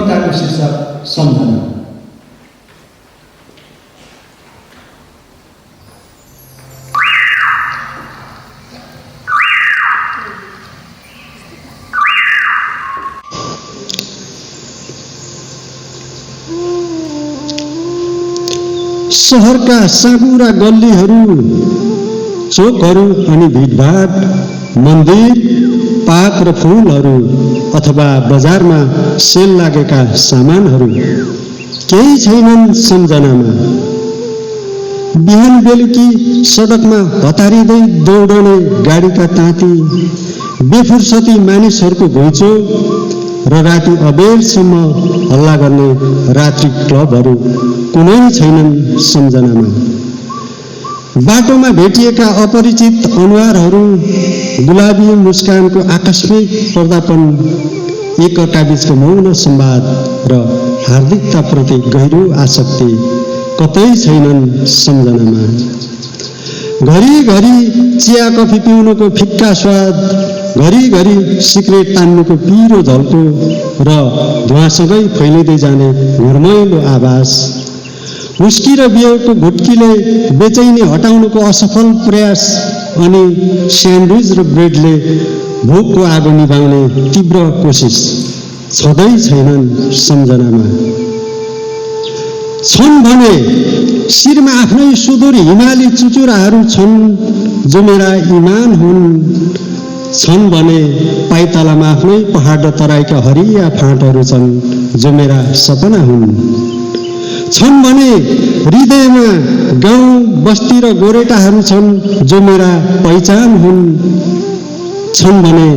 कविताको शीर्षक सम्झना। शहरका साँघुरा गल्लीहरू, चोकहरू अनि भिडभाड, मन्दिर, पार्क र फुलहरू अथवा बजारमा सेल लागेका सामानहरू केही छैनन् सम्झनामा। बिहान बेलुकी सडकमा हतारिँदै दौडने गाडीका ताती, बेफुर्सती मानिसहरूको घुइँचो र राति अबेरसम्म हल्ला गर्ने रात्रि क्लबहरू कुनै छैनन् सम्झनामा। बाटोमा भेटिएका अपरिचित अनुहारहरू, गुलाबी मुस्कानको आकस्मिक पर्दापन, एकअर्काबीचको मौन संवाद र हार्दिकताप्रति गहिरो आसक्ति कतै छैनन् सम्झनामा। घरिघरि चिया कफी पिउनुको फिक्का स्वाद, घरिघरि सिगरेट तान्नुको पिरो झल्को र धुवासँगै फैलिँदै जाने घुर्मैलो आवाज, हुस्की र बियरको घुट्कीले बेचैनी हटाउनुको असफल प्रयास अनि स्यान्डविच र ब्रेडले भोकको आगो निभाउने तीव्र कोसिस छँदै छैनन् सम्झनामा। छन् भने शिरमा आफ्नै सुदूर हिमाली चुचुराहरू छन् जो मेरा इमान हुन्। छन् भने पाइतलामा आफ्नै पहाड र तराईका हरिया फाँटहरू छन् जो मेरा सपना हुन्। छन् भने हृदयमा गाउँ बस्ती र गोरेटाहरू छन् जो मेरा पहिचान हुन्। छन् भने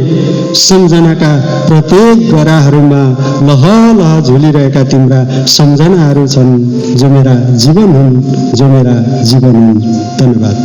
सम्झनाका प्रत्येक गराहरूमा लह लह झुलिरहेका तिम्रा सम्झनाहरू छन् जो मेरा जीवन हुन्, जो मेरा जीवन हुन्। धन्यवाद।